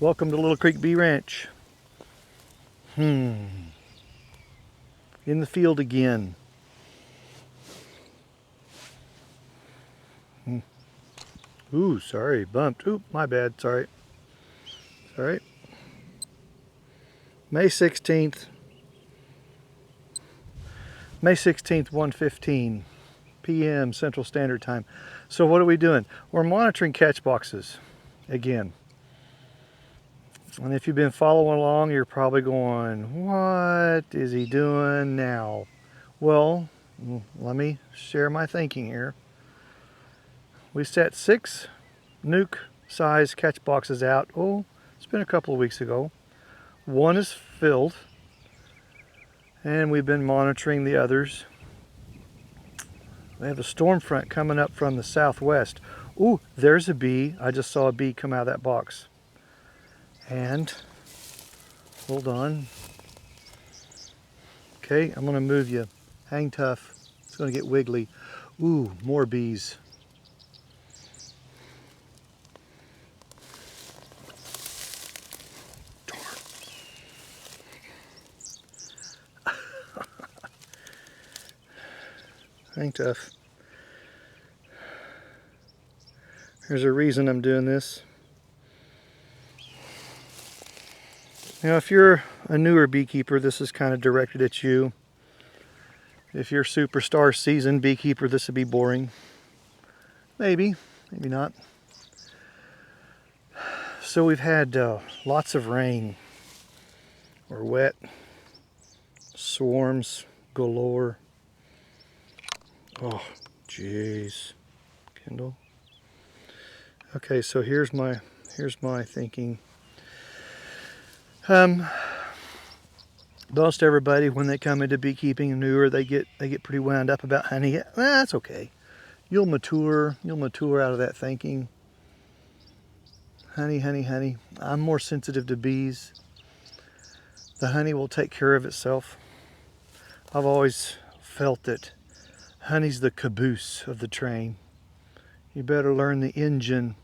Welcome to Little Creek Bee Ranch. In the field again. Ooh, sorry, bumped. Ooh, my bad, sorry. Sorry. May 16th. May 16th, 1:15 p.m. Central Standard Time. So what are we doing? We're monitoring catch boxes again. And if you've been following along, you're probably going, what is he doing now? Well, let me share my thinking here. We set 6 nuke size catch boxes out. Oh, it's been a couple of weeks ago. 1 is filled, and we've been monitoring the others. We have a storm front coming up from the southwest. Ooh, there's a bee. I just saw a bee come out of that box. And, hold on. Okay, I'm gonna move you. Hang tough. It's gonna get wiggly. Ooh, more bees. Darn. Hang tough. There's a reason I'm doing this. Now, if you're a newer beekeeper, this is kind of directed at you. If you're superstar seasoned beekeeper, this would be boring. Maybe, maybe not. So we've had lots of rain, or wet, swarms galore. Oh, jeez, Kindle. Okay, so here's my thinking. Most everybody, when they come into beekeeping and newer, they get pretty wound up about honey. That's okay. You'll mature out of that thinking. Honey, honey, honey. I'm more sensitive to bees. The honey will take care of itself. I've always felt that honey's the caboose of the train. You better learn the engine.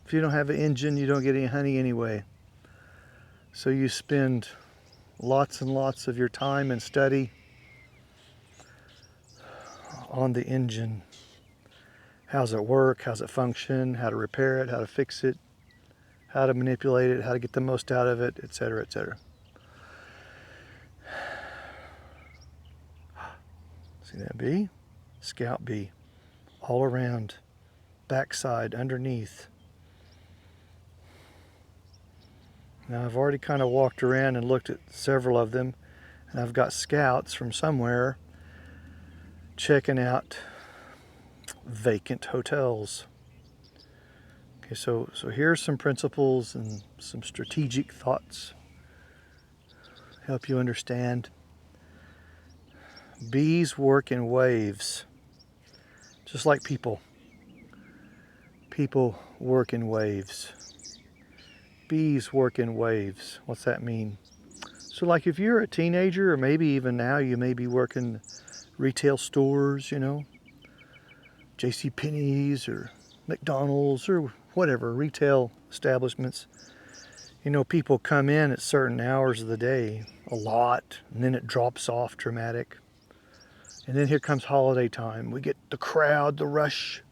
If you don't have an engine, you don't get any honey anyway. So you spend lots and lots of your time and study on the engine. How's it work? How's it function? How to repair it? How to fix it? How to manipulate it? How to get the most out of it? Etc., etc. See that bee? Scout bee. All around. Backside, underneath. Now I've already kind of walked around and looked at several of them, and I've got scouts from somewhere checking out vacant hotels. Okay, so here's some principles and some strategic thoughts. Help you understand. Bees work in waves, just like people. People work in waves. Bees work in waves. What's that mean? So like if you're a teenager, or maybe even now, you may be working retail stores, you know, JCPenney's or McDonald's or whatever, retail establishments. You know, people come in at certain hours of the day, a lot, and then it drops off dramatic. And then here comes holiday time. We get the crowd, the rush.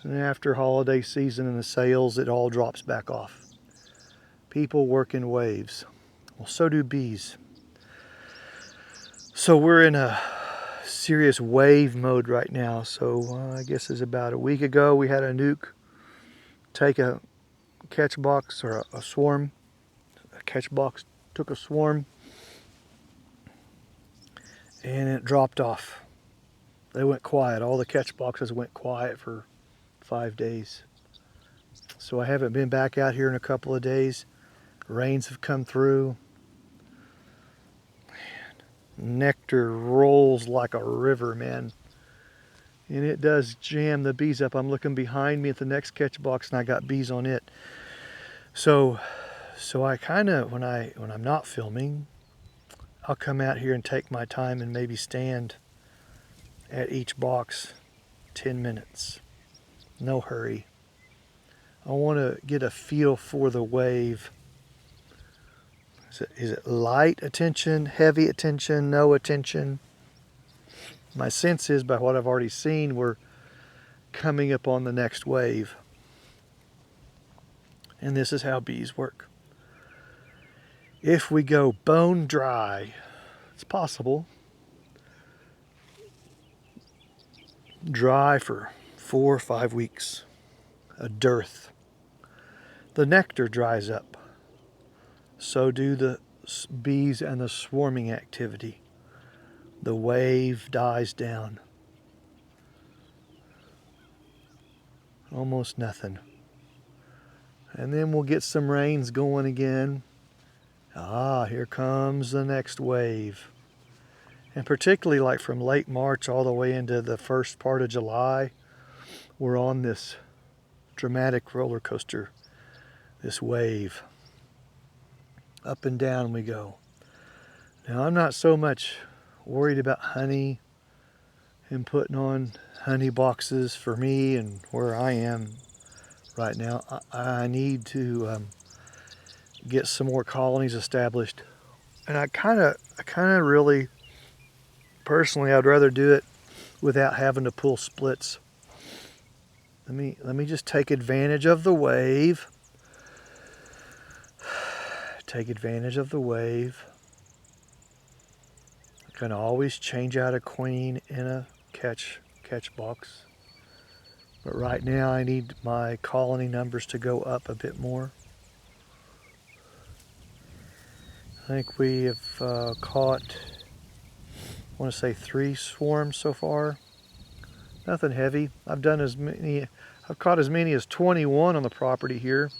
And after holiday season and the sales, it all drops back off. People work in waves. Well, so do bees. So we're in a serious wave mode right now. So I guess it's about a week ago we had a nuke take a catch box, or a swarm. A catch box took a swarm and it dropped off. They went quiet. All the catch boxes went quiet for 5 days. So I haven't been back out here in a couple of days. Rains have come through. Man, nectar rolls like a river, man. And it does jam the bees up. I'm looking behind me at the next catch box and I got bees on it. So I kind of, when I'm not filming, I'll come out here and take my time and maybe stand at each box 10 minutes. No hurry. I want to get a feel for the wave. Is it light attention, heavy attention, no attention? My sense is, by what I've already seen, we're coming up on the next wave. And this is how bees work. If we go bone dry, it's possible. Dry for 4 or 5 weeks. A dearth. The nectar dries up. So do the bees and the swarming activity. The wave dies down. Almost nothing. And then we'll get some rains going again. Here comes the next wave. And particularly like from late March all the way into the first part of July, we're on this dramatic roller coaster, this wave. Up and down we go. Now I'm not so much worried about honey and putting on honey boxes for me and where I am right now. I need to get some more colonies established, and I kind of really, personally, I'd rather do it without having to pull splits. Let me just take advantage of the wave. Take advantage of the wave. I can always change out a queen in a catch box. But right now I need my colony numbers to go up a bit more. I think we have caught, I want to say 3 swarms so far. Nothing heavy. I've caught as many as 21 on the property here.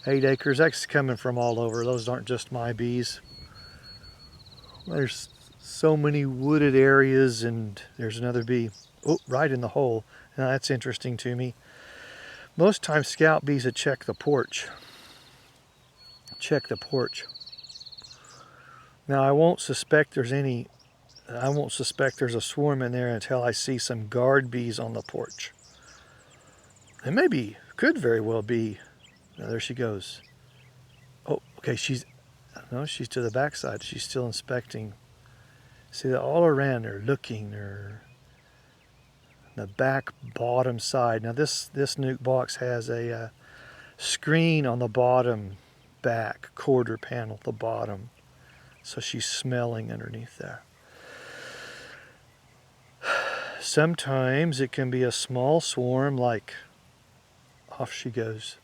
8 acres. That's coming from all over. Those aren't just my bees. There's so many wooded areas, and there's another bee. Oh, right in the hole. Now that's interesting to me. Most times scout bees would check the porch. Check the porch. Now I won't suspect there's a swarm in there until I see some guard bees on the porch. And could very well be. Now there she goes. Oh, okay, she's to the backside. She's still inspecting. See, they're all around her, looking. They're the back bottom side. Now this nuke box has a screen on the bottom back quarter panel, the bottom. So she's smelling underneath there. Sometimes it can be a small swarm, like, off she goes.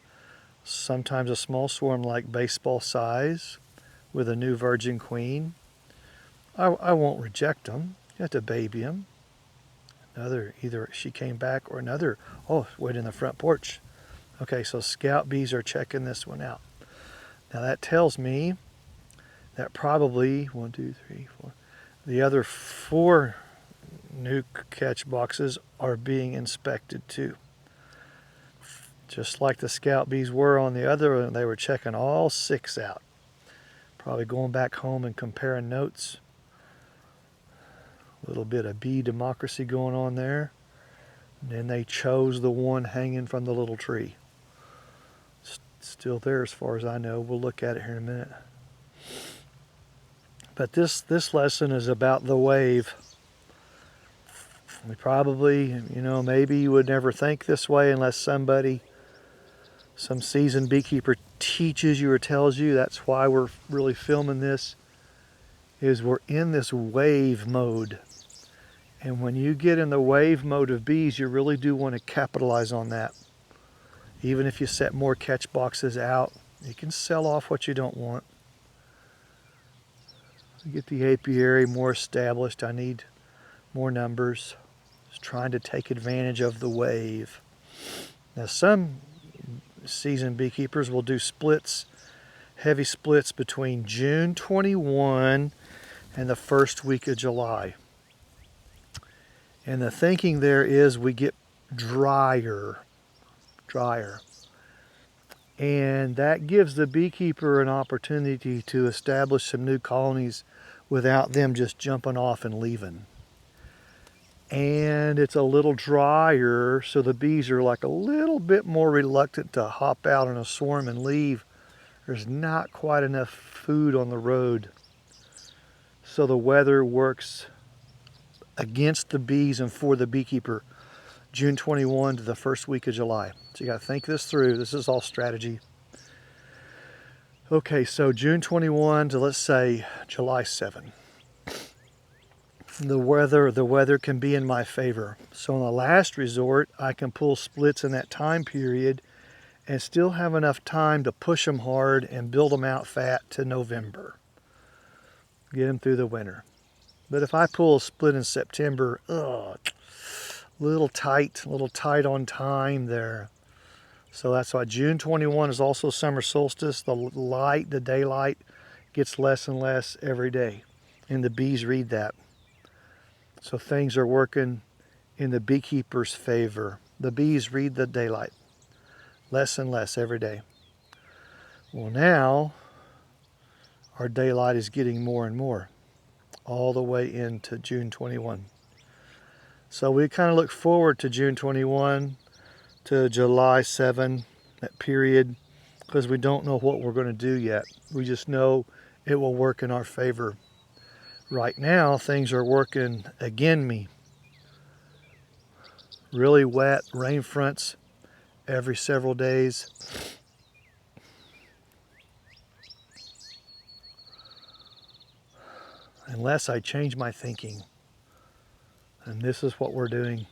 Sometimes a small swarm like baseball size with a new virgin queen. I won't reject them. You have to baby them. Either she came back or another. Oh, wait in the front porch. Okay, so scout bees are checking this one out. Now that tells me that probably 1, 2, 3, 4. The other 4 nuke catch boxes are being inspected too. Just like the scout bees were on the other one, they were checking all 6 out. Probably going back home and comparing notes. A little bit of bee democracy going on there. And then they chose the one hanging from the little tree. It's still there as far as I know. We'll look at it here in a minute. But this lesson is about the wave. We probably, maybe you would never think this way unless some seasoned beekeeper teaches you or tells you. That's why we're really filming this, is we're in this wave mode. And when you get in the wave mode of bees, you really do want to capitalize on that. Even if you set more catch boxes out, you can sell off what you don't want. To get the apiary more established, I need more numbers. Just trying to take advantage of the wave. Now some seasoned beekeepers will do splits, heavy splits between June 21 and the first week of July. And the thinking there is we get drier. And that gives the beekeeper an opportunity to establish some new colonies without them just jumping off and leaving. And and it's a little drier, so the bees are like a little bit more reluctant to hop out in a swarm and leave. There's not quite enough food on the road. So the weather works against the bees and for the beekeeper. June 21 to the first week of July. So you got to think this through. This is all strategy. Okay, so June 21 to, let's say, July 7. The weather can be in my favor. So in the last resort, I can pull splits in that time period and still have enough time to push them hard and build them out fat to November. Get them through the winter. But if I pull a split in September, a little tight on time there. So that's why June 21 is also summer solstice. The daylight gets less and less every day. And the bees read that. So things are working in the beekeeper's favor. The bees read the daylight. Less and less every day. Well, now our daylight is getting more and more, all the way into June 21. So we kind of look forward to June 21 to July 7, that period, because we don't know what we're going to do yet. We just know it will work in our favor. Right now, things are working against me. Really wet rain fronts every several days. Unless I change my thinking. And this is what we're doing.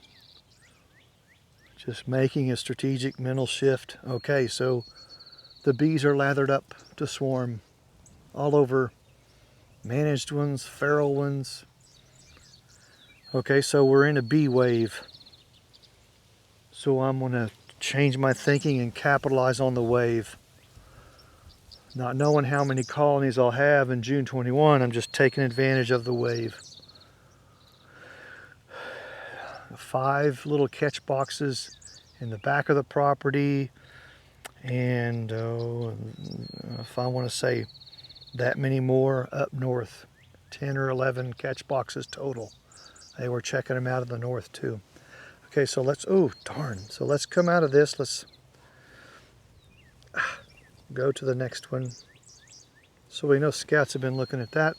Just making a strategic mental shift. Okay, so the bees are lathered up to swarm all over. Managed ones, feral ones. Okay, so we're in a bee wave. So I'm going to change my thinking and capitalize on the wave. Not knowing how many colonies I'll have in June 21, I'm just taking advantage of the wave. 5 little catch boxes in the back of the property, and if I want to say that many more up north, 10 or 11 catch boxes total. They were checking them out of the north too. Okay, so let's, so let's come out of this. Let's go to the next one. So we know scouts have been looking at that.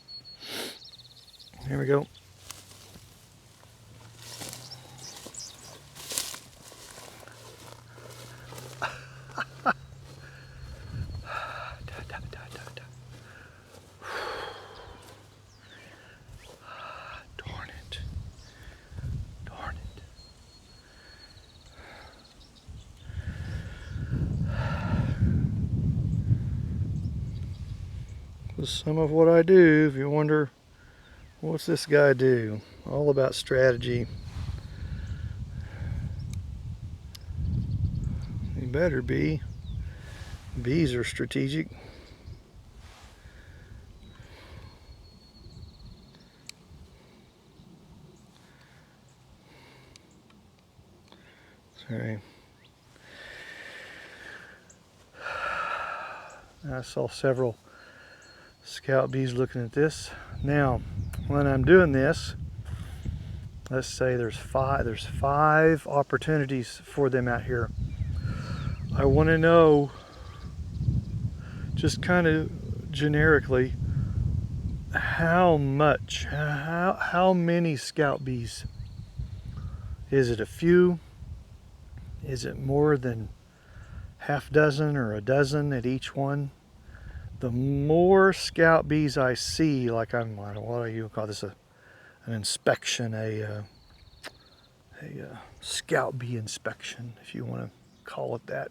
Here we go. Some of what I do, if you wonder, what's this guy do? All about strategy. He better be. Bees are strategic. Sorry. I saw several scout bees looking at this. Now, when I'm doing this, let's say there's five opportunities for them out here. I want to know, just kind of generically, how many scout bees? Is it a few? Is it more than half dozen or a dozen at each one? The more scout bees I see, like what do you call this, an inspection, a scout bee inspection, if you want to call it that,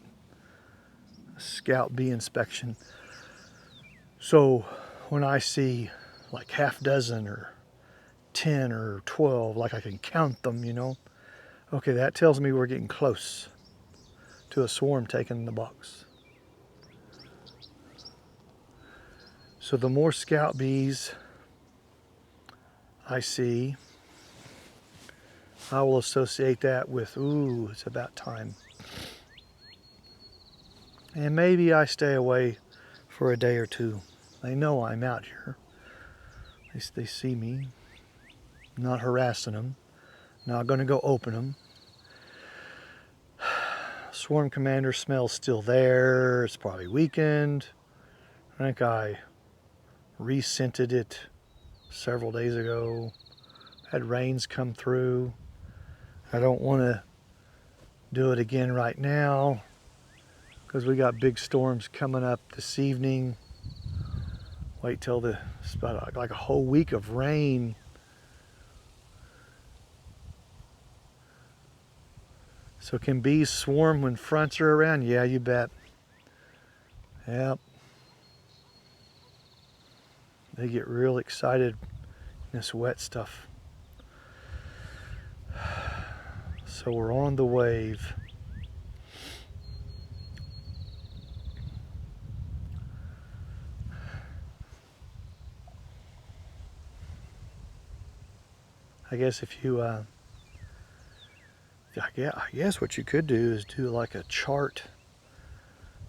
a scout bee inspection. So when I see like half dozen or 10 or 12, like I can count them, okay, that tells me we're getting close to a swarm taking the box. So the more scout bees I see, I will associate that with, it's about time. And maybe I stay away for a day or two. They know I'm out here. They see me, not harassing them. Not going to go open them. Swarm Commander smell's still there. It's probably weakened. I think I re-scented it several days ago. Had rains come through. I don't want to do it again right now because we got big storms coming up this evening. Wait till it's about like a whole week of rain. So can bees swarm when fronts are around? Yeah, you bet. Yep. They get real excited in this wet stuff. So we're on the wave. I guess if you, I guess what you could do is do like a chart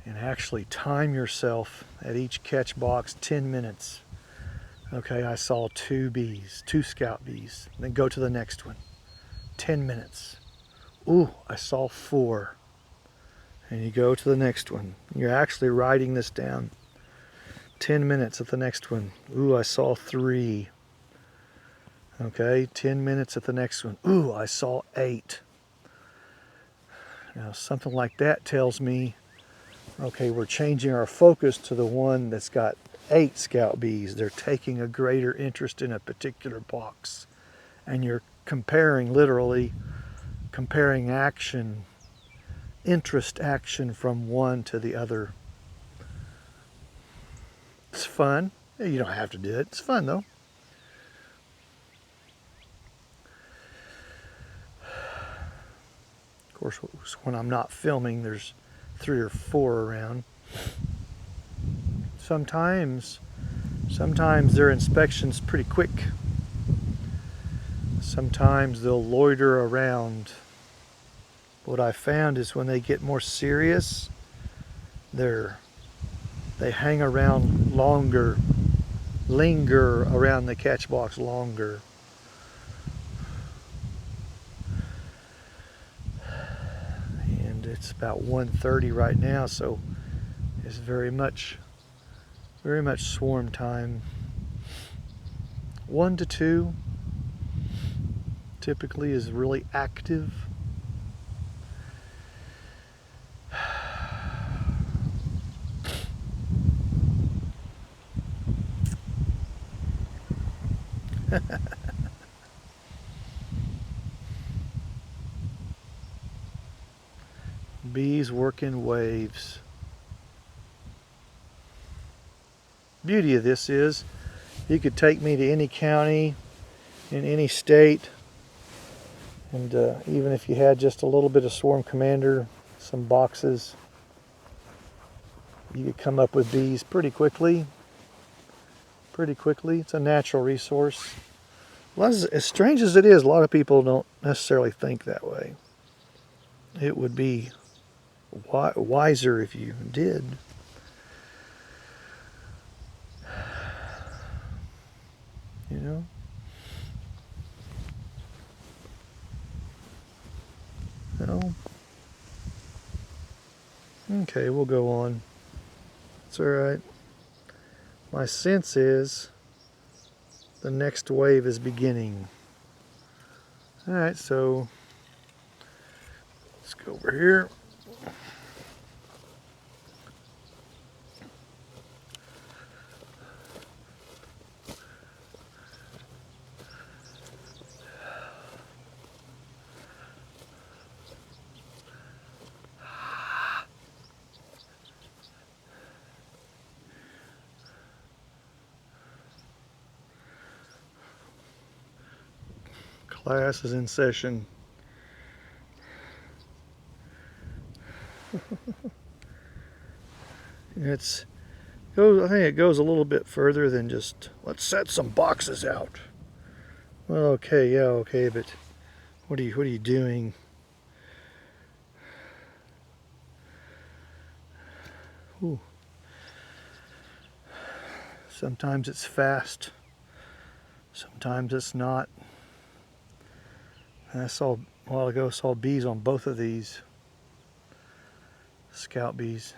and actually time yourself at each catch box 10 minutes. Okay, I saw 2 bees, 2 scout bees. Then go to the next one. 10 minutes. Ooh, I saw 4. And you go to the next one. You're actually writing this down. 10 minutes at the next one. Ooh, I saw 3. Okay, 10 minutes at the next one. Ooh, I saw 8. Now, something like that tells me, okay, we're changing our focus to the one that's got 8 scout bees. They're taking a greater interest in a particular box. And you're comparing, literally, comparing action, interest action from one to the other. It's fun. You don't have to do it. It's fun, though. Of course, when I'm not filming, there's 3 or 4 around. Sometimes their inspection's pretty quick. Sometimes they'll loiter around. What I found is when they get more serious, they hang around longer, linger around the catch box longer. And it's about 1:30 right now, so it's very much swarm time. 1 to 2 typically is really active. Bees work in waves. Beauty of this is you could take me to any county in any state, and even if you had just a little bit of Swarm Commander, some boxes, you could come up with bees pretty quickly. It's a natural resource. As strange as it is, a lot of people don't necessarily think that way. It would be wiser if you did. You know? No? Okay, we'll go on. It's alright. My sense is the next wave is beginning. Alright, so let's go over here. Class is in session. I think it goes a little bit further than just, let's set some boxes out. Well, okay, yeah, okay, but what are you doing? Ooh. Sometimes it's fast, sometimes it's not. I saw a while ago, saw bees on both of these scout bees.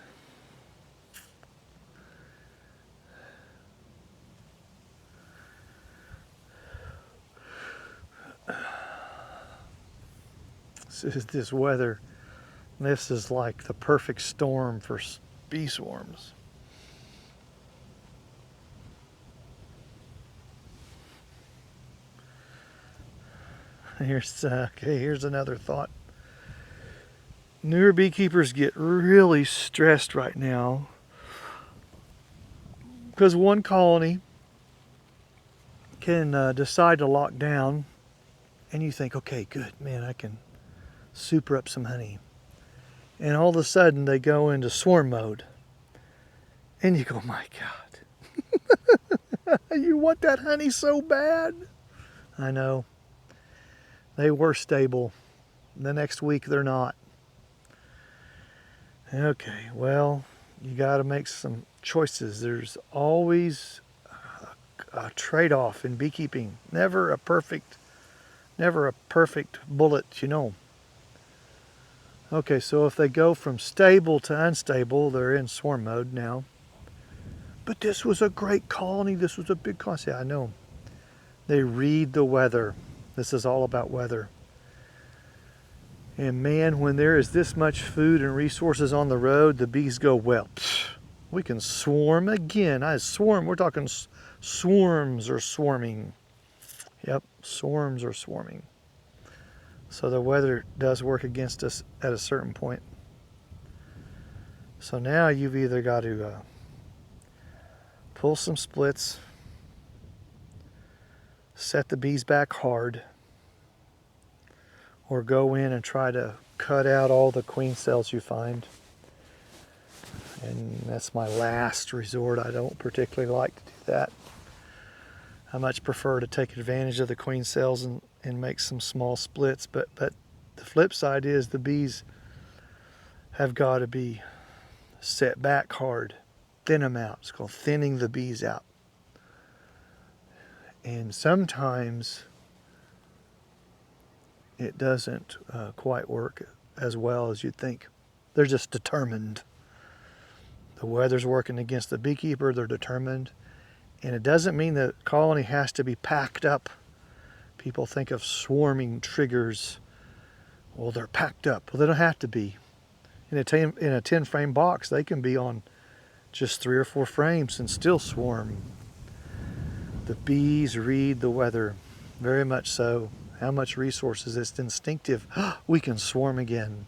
This weather, this is like the perfect storm for bee swarms. Here's another thought. Newer beekeepers get really stressed right now because one colony can decide to lock down, and you think, okay, good, man, I can super up some honey. And all of a sudden they go into swarm mode. And you go, my God, you want that honey so bad? I know. They were stable. The next week they're not. Okay, well, you got to make some choices. There's always a trade-off in beekeeping. Never a perfect bullet, you know. Okay, so if they go from stable to unstable, they're in swarm mode now. But this was a great colony. This was a big colony. Yeah, I know. They read the weather. This is all about weather. And man, when there is this much food and resources on the road, the bees go, well, we can swarm again. We're talking swarms are swarming. Yep, swarms are swarming. So the weather does work against us at a certain point. So now you've either got to pull some splits, set the bees back hard, or go in and try to cut out all the queen cells you find. And that's my last resort. I don't particularly like to do that. I much prefer to take advantage of the queen cells and make some small splits. But the flip side is the bees have got to be set back hard, thin them out. It's called thinning the bees out. And sometimes it doesn't quite work as well as you'd think. They're just determined. The weather's working against the beekeeper, they're determined. And it doesn't mean the colony has to be packed up. People think of swarming triggers. Well, they're packed up. Well, they don't have to be. In a 10 frame box, they can be on just 3 or 4 frames and still swarm. The bees read the weather, very much so. How much resources, it's instinctive. We can swarm again.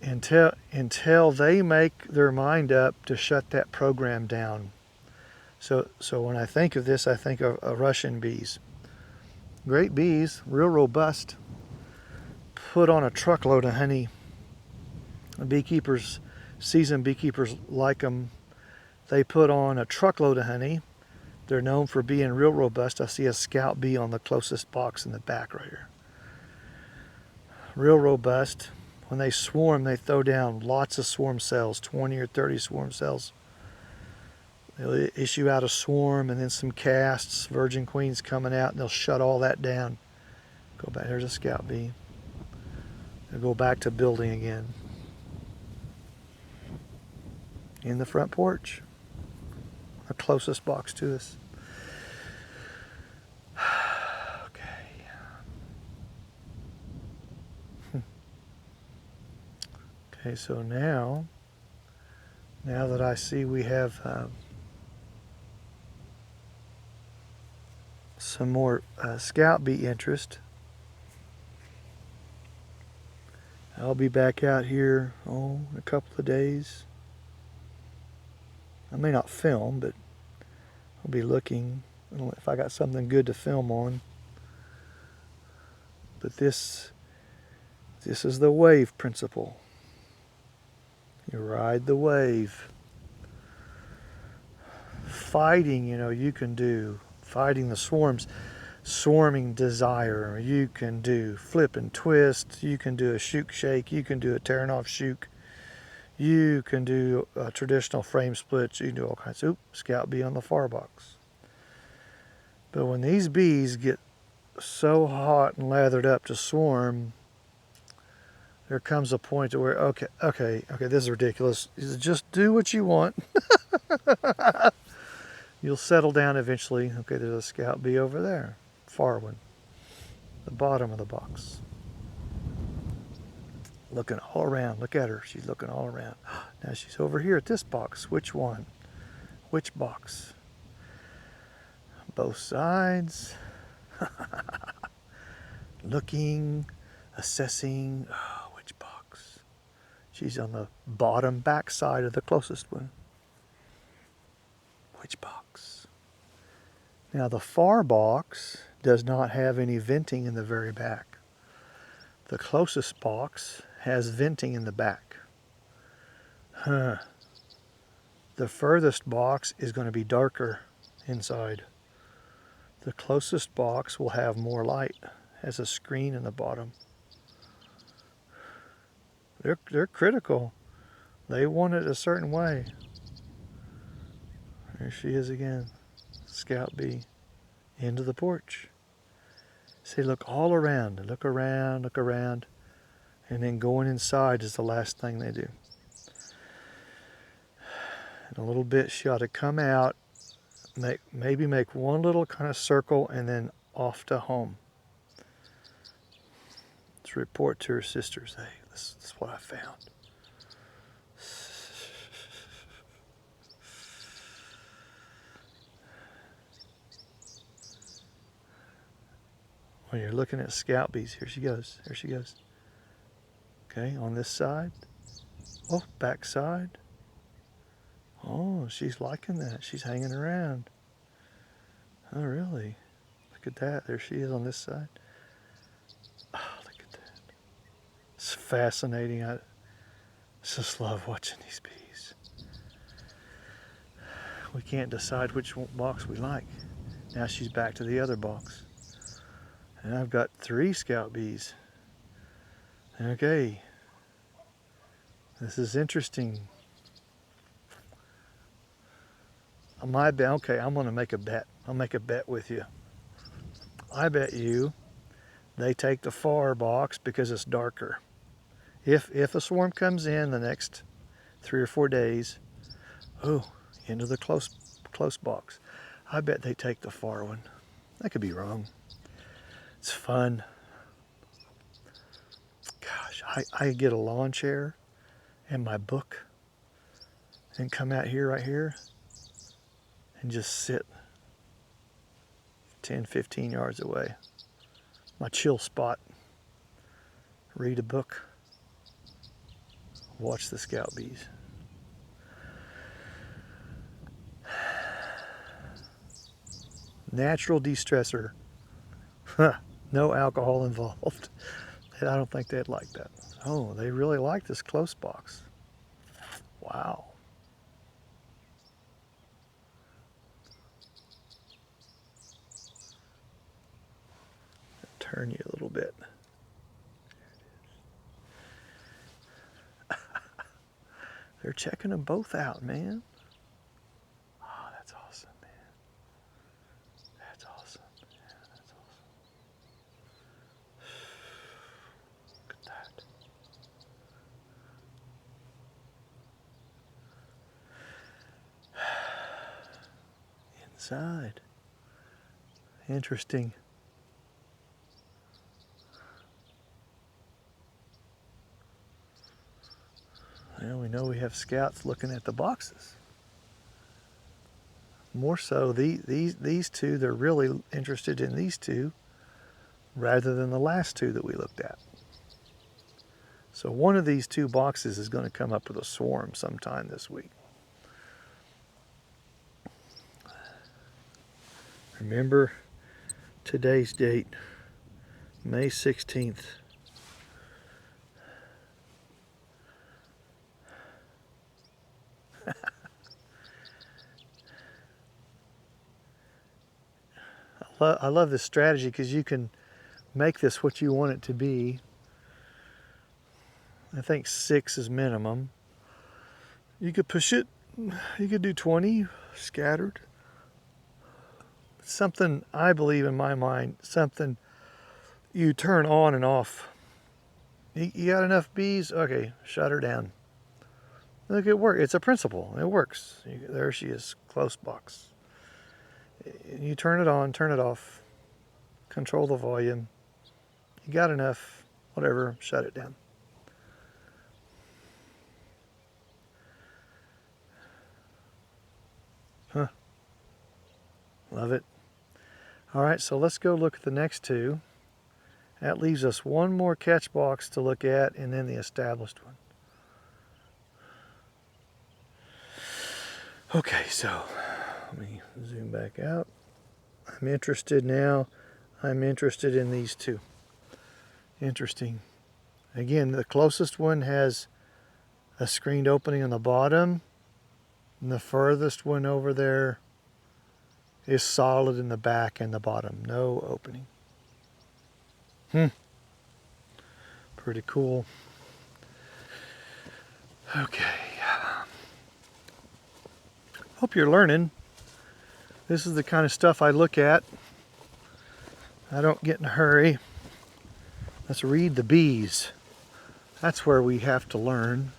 Until they make their mind up to shut that program down. So when I think of this, I think of Russian bees. Great bees, real robust, put on a truckload of honey. Beekeepers, seasoned beekeepers like them. They put on a truckload of honey. They're known for being real robust. I see a scout bee on the closest box in the back right here. Real robust. When they swarm, they throw down lots of swarm cells, 20 or 30 swarm cells. They'll issue out a swarm and then some casts, virgin queens coming out, and they'll shut all that down. Go back, there's a scout bee. They'll go back to building again. In the front porch, the closest box to us. Okay, so now that I see we have some more scout bee interest, I'll be back out here in a couple of days. I may not film, but I'll be looking if I got something good to film on. But this is the wave principle. You ride the wave. Fighting, you can do. Fighting the swarms. Swarming desire. You can do flip and twist. You can do a shook shake. You can do a tearing off shook. You can do a traditional frame splits. You can do all kinds. Scout bee on the far box. But when these bees get so hot and lathered up to swarm, there comes a point to where, okay, this is ridiculous. Just do what you want. You'll settle down eventually. Okay, there's a scout bee over there. Far one. The bottom of the box. Looking all around. Look at her. She's looking all around. Now she's over here at this box. Which one? Which box? Both sides. Looking, assessing. Oh, which box? She's on the bottom back side of the closest one. Which box? Now the far box does not have any venting in the very back. The closest box has venting in the back. The furthest box is going to be darker inside. The closest box will have more light, has a screen in the bottom. They're critical. They want it a certain way. There she is again. Scout bee. Into the porch. See, look all around. Look around, look around. And then going inside is the last thing they do. In a little bit, she ought to come out, maybe make one little kind of circle, and then off to home. Let's report to her sisters. Hey, this is what I found. When you're looking at scout bees, here she goes. Here she goes. Okay, on this side. Oh, back side. Oh, she's liking that. She's hanging around. Oh, really? Look at that. There she is on this side. Oh, look at that. It's fascinating. I just love watching these bees. We can't decide which box we like. Now she's back to the other box. And I've got 3 scout bees. Okay. This is interesting. Okay, I'm going to make a bet. I'll make a bet with you. I bet you they take the far box because it's darker. If a swarm comes in the next 3 or 4 days, into the close box, I bet they take the far one. I could be wrong. It's fun. Gosh, I get a lawn chair and my book and come out here, right here, and just sit 10, 15 yards away. My chill spot. Read a book. Watch the scout bees. Natural de-stressor. No alcohol involved. I don't think they'd like that. Oh, they really like this close box. Wow. Turn you a little bit. They're checking them both out, man. Oh, that's awesome, man. That's awesome. Yeah, that's awesome. Look at that. Inside. Interesting. Well, we know we have scouts looking at the boxes. More so, these two, they're really interested in these two rather than the last 2 that we looked at. So one of these 2 boxes is going to come up with a swarm sometime this week. Remember today's date, May 16th. I love this strategy because you can make this what you want it to be. I think 6 is minimum. You could push it. You could do 20 scattered. Something, I believe in my mind, something you turn on and off. You got enough bees? Okay, shut her down. Look, it works. It's a principle. It works. There she is, close box. You turn it on, turn it off, control the volume. You got enough, whatever, shut it down. Huh. Love it. All right, so let's go look at the next two. That leaves us one more catch box to look at, and then the established one. Okay, so let me zoom back out. I'm interested now. I'm interested in these two. Interesting. Again, the closest one has a screened opening on the bottom, and the furthest one over there is solid in the back and the bottom. No opening. Pretty cool. Okay. Hope you're learning. This is the kind of stuff I look at. I don't get in a hurry. Let's read the bees. That's where we have to learn.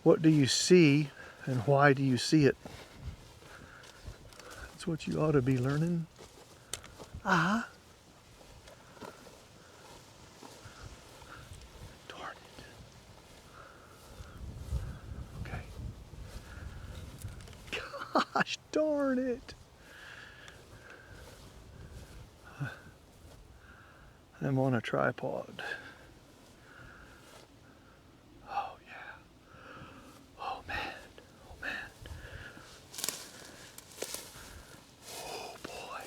What do you see and why do you see it? That's what you ought to be learning. Ah. Darn it. Okay. Gosh darn it. I'm on a tripod. Oh yeah. Oh man. Oh man. Oh boy.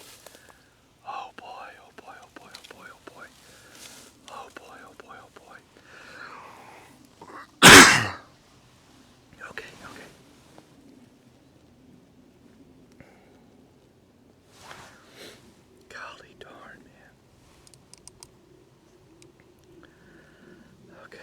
Oh boy. Oh boy. Oh boy. Oh boy. Oh boy. Oh boy. Oh boy. Oh boy. Okay. Okay. Golly darn, man. Okay.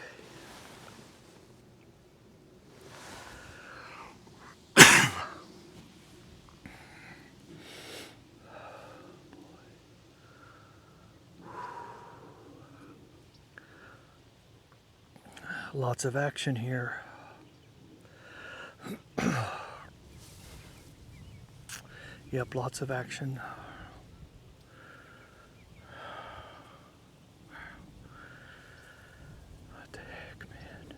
Lots of action here. Yep, lots of action. What the heck, man?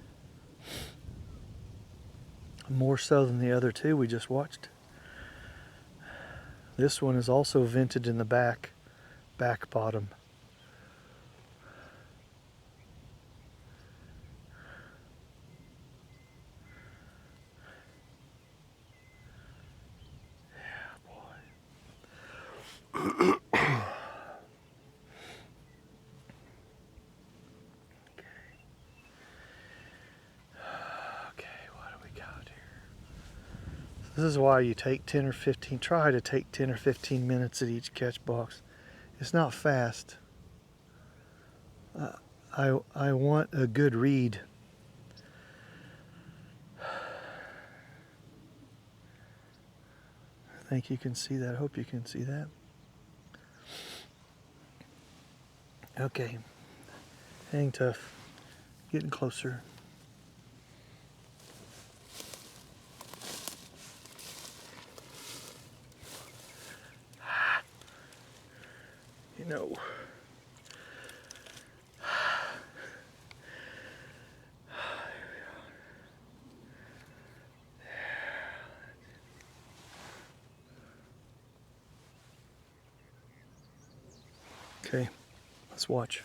More so than the other two we just watched. This one is also vented in the back bottom. This is why you take 10 or 15, try to take 10 or 15 minutes at each catch box. It's not fast. I want a good read. I think you can see that. I hope you can see that. Okay. Hang tough. Getting closer. You know. Okay, let's watch.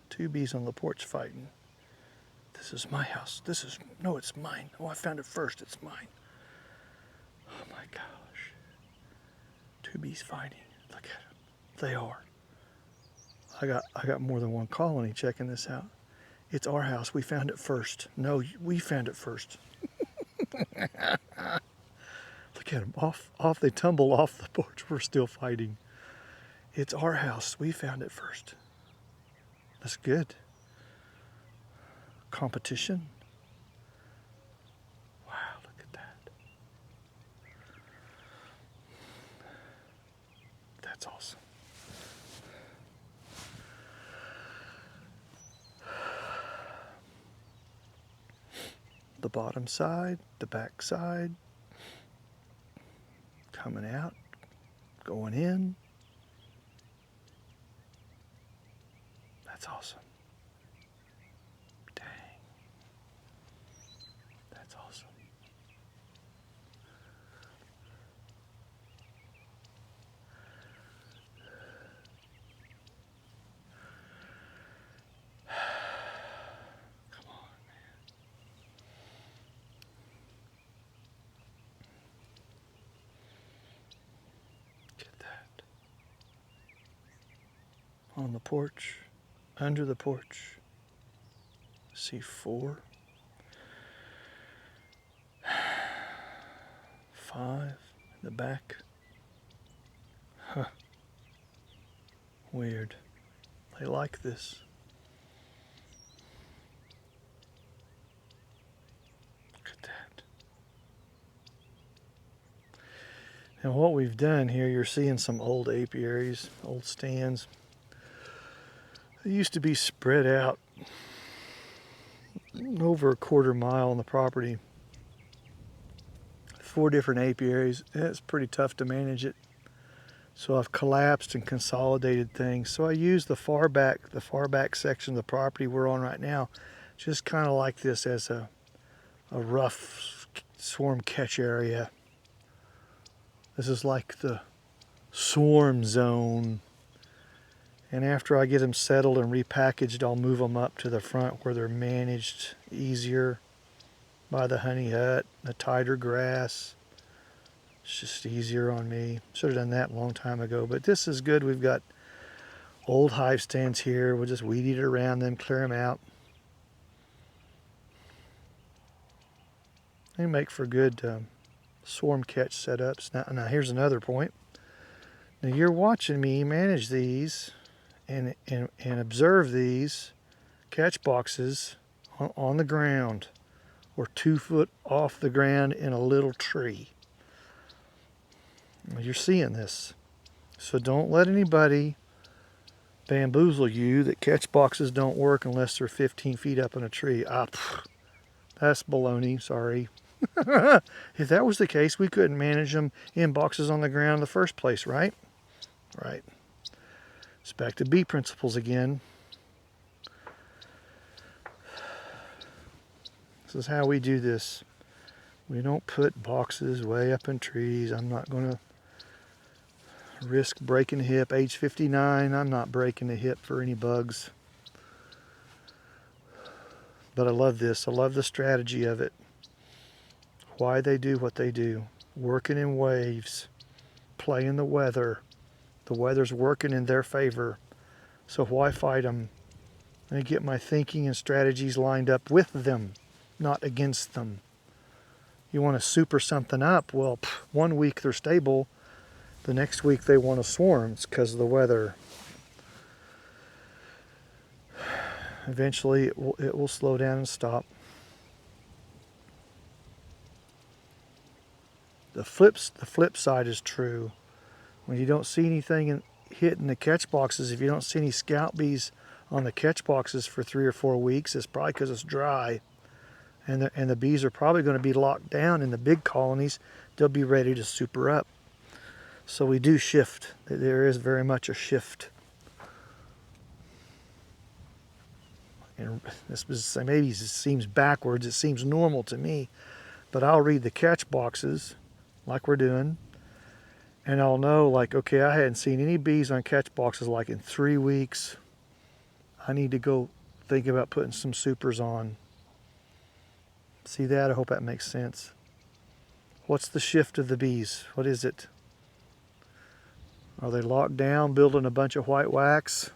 Two bees on the porch fighting. This is my house. No, it's mine. Oh, I found it first. It's mine. Oh my gosh. Two bees fighting. Look at them. They are. I got more than one colony checking this out. It's our house. We found it first. No, we found it first. Look at them. Off they tumble off the porch. We're still fighting. It's our house. We found it first. That's good. Competition. Wow, look at that. That's awesome. The bottom side, the back side, coming out, going in. That's awesome. Dang. That's awesome. Come on, man. Get that. On the porch. Under the porch, see 4, 5 in the back. Huh. Weird. They like this. Look at that. Now what we've done here, you're seeing some old apiaries, old stands. They used to be spread out over a quarter mile on the property. 4 different apiaries. It's pretty tough to manage it. So I've collapsed and consolidated things. So I use the far back section of the property we're on right now, just kind of like this as a rough swarm catch area. This is like the swarm zone. And after I get them settled and repackaged, I'll move them up to the front where they're managed easier by the honey hut, the tighter grass. It's just easier on me. Should have done that a long time ago, but this is good. We've got old hive stands here. We'll just weed eat around them, clear them out. They make for good swarm catch setups. Now here's another point. Now you're watching me manage these and observe these catch boxes on the ground or 2 foot off the ground in a little tree. You're seeing this. So don't let anybody bamboozle you that catch boxes don't work unless they're 15 feet up in a tree. That's baloney, sorry. If that was the case, we couldn't manage them in boxes on the ground in the first place, right? Right. It's back to bee principles again. This is how we do this. We don't put boxes way up in trees. I'm not going to risk breaking a hip. Age 59, I'm not breaking a hip for any bugs. But I love this. I love the strategy of it. Why they do what they do. Working in waves. Playing the weather. The weather's working in their favor. So why fight them? I get my thinking and strategies lined up with them, not against them. You want to super something up, well, 1 week they're stable, the next week they want to swarm. It's because of the weather. Eventually it will slow down and stop. The flip side is true. When you don't see anything hitting the catch boxes, if you don't see any scout bees on the catch boxes for 3 or 4 weeks, it's probably because it's dry. And the bees are probably going to be locked down in the big colonies. They'll be ready to super up. So we do shift. There is very much a shift. And maybe it seems backwards. It seems normal to me. But I'll read the catch boxes like we're doing. And I'll know, like, okay, I hadn't seen any bees on catch boxes like in 3 weeks. I need to go think about putting some supers on. See that? I hope that makes sense. What's the shift of the bees? What is it? Are they locked down, building a bunch of white wax?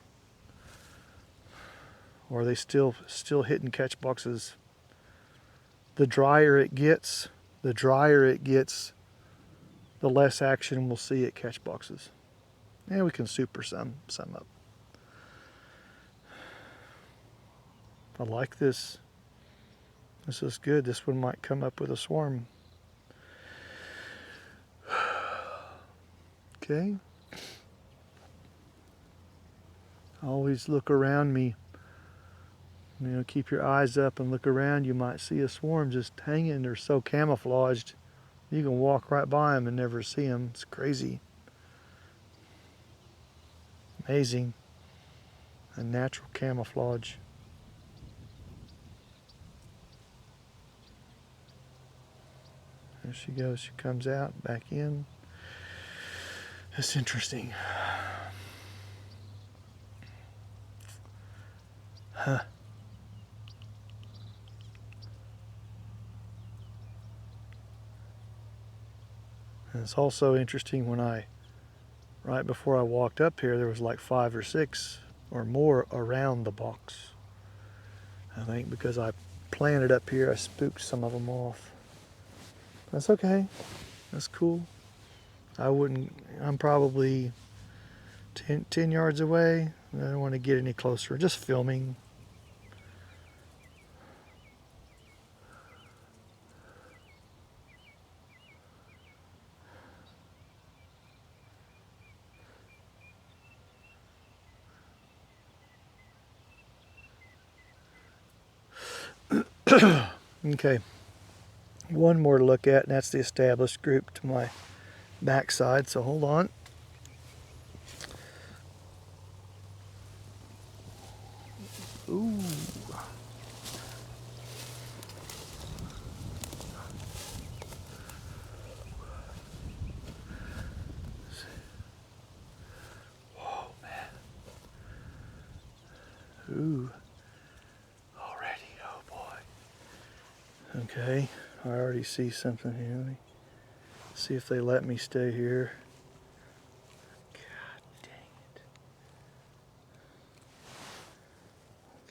Or are they still hitting catch boxes? The drier it gets, the less action we'll see at catch boxes. And we can super some up. I like this. This is good. This one might come up with a swarm. Okay. Always look around me. You know, keep your eyes up and look around. You might see a swarm just hanging. They're so camouflaged. You can walk right by them and never see them. It's crazy. Amazing. A natural camouflage. There she goes. She comes out, back in. That's interesting. Huh. And it's also interesting when right before I walked up here, there was like 5 or 6 or more around the box. I think because I planted up here, I spooked some of them off. That's okay. That's cool. I'm probably 10 yards away. I don't want to get any closer. Just filming. Okay. One more to look at, and that's the established group to my backside. So hold on. Ooh. Whoa, man. Ooh. Already, oh boy. Okay, I already see something here. Let me see if they let me stay here. God dang it.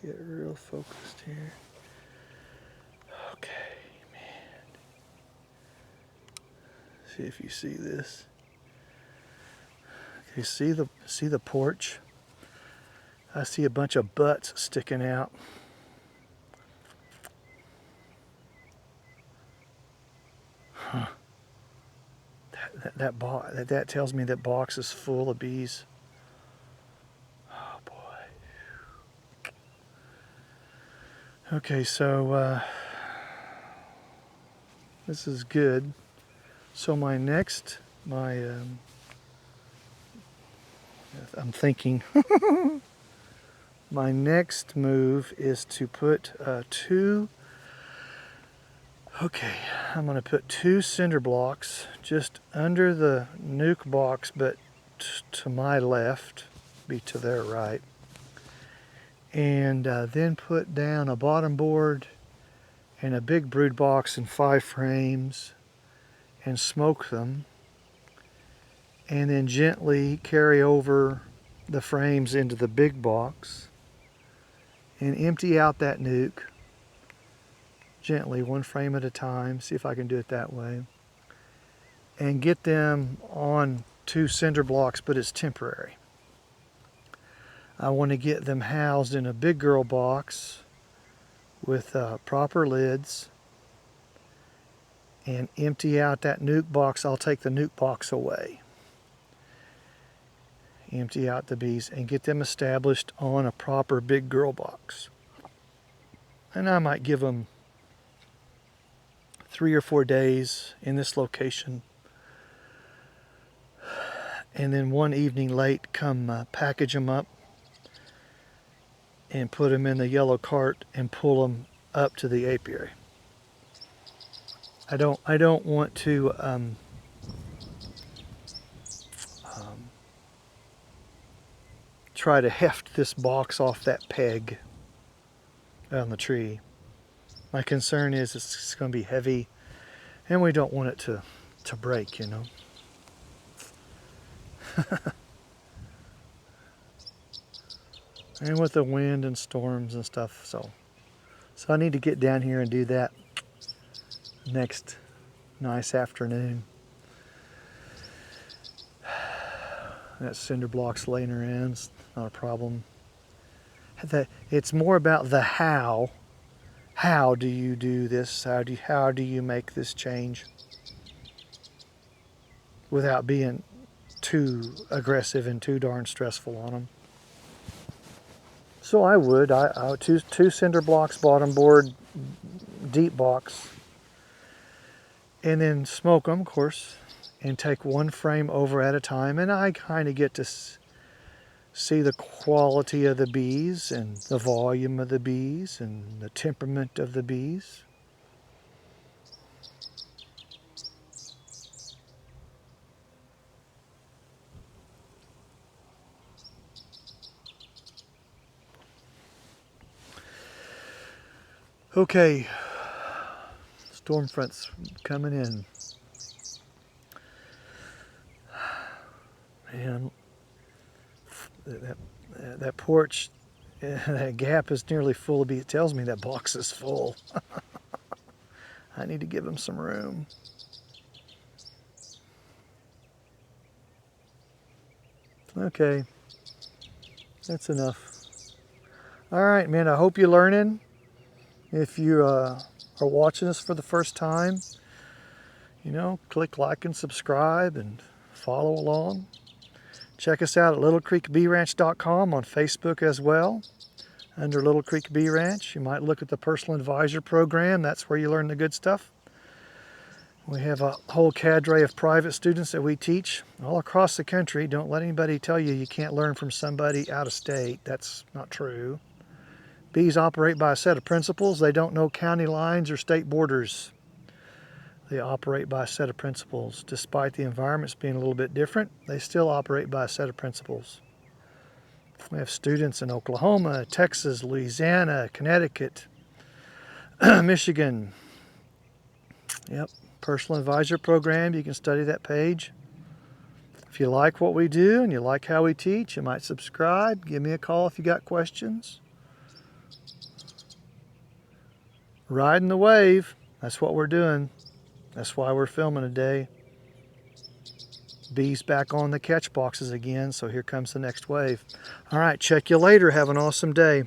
Get real focused here. Okay, man. See if you see this. Okay, see the porch? I see a bunch of butts sticking out. Huh. That tells me that box is full of bees. Oh boy. Okay, so this is good. So I'm thinking my next move is to put I'm going to put 2 cinder blocks just under the nuke box, but to my left, be to their right. And then put down a bottom board and a big brood box and 5 frames and smoke them. And then gently carry over the frames into the big box and empty out that nuke. Gently, 1 frame at a time, see if I can do it that way. And get them on 2 cinder blocks, but it's temporary. I want to get them housed in a big girl box with proper lids and empty out that nuke box. I'll take the nuke box away. Empty out the bees and get them established on a proper big girl box. And I might give them 3 or 4 days in this location, and then one evening late come package them up and put them in the yellow cart and pull them up to the apiary. I don't want to try to heft this box off that peg on the tree. My concern is it's going to be heavy, and we don't want it to break, you know. And with the wind and storms and stuff, so I need to get down here and do that next nice afternoon. That cinder block's laying around, it's not a problem. It's more about the how. How do you do this? How do you make this change without being too aggressive and too darn stressful on them? So I would two cinder blocks, bottom board, deep box, and then smoke them, of course, and take one frame over at a time, and I kind of get to see the quality of the bees and the volume of the bees and the temperament of the bees. Okay, storm front's coming in. Man, that porch, that gap is nearly full of bees. It tells me that box is full. I need to give them some room. Okay, that's enough. All right, man, I hope you're learning. If you are watching this for the first time, you know, click like and subscribe and follow along. Check us out at littlecreekbeeranch.com on Facebook as well. Under Little Creek Bee Ranch, you might look at the Personal Advisor Program. That's where you learn the good stuff. We have a whole cadre of private students that we teach all across the country. Don't let anybody tell you you can't learn from somebody out of state. That's not true. Bees operate by a set of principles. They don't know county lines or state borders. They operate by a set of principles. Despite the environments being a little bit different, they still operate by a set of principles. We have students in Oklahoma, Texas, Louisiana, Connecticut, Michigan. Yep, Personal Advisor Program. You can study that page. If you like what we do and you like how we teach, you might subscribe. Give me a call if you got questions. Riding the wave. That's what we're doing. That's why we're filming today. Bees back on the catch boxes again, so here comes the next wave. All right, check you later. Have an awesome day.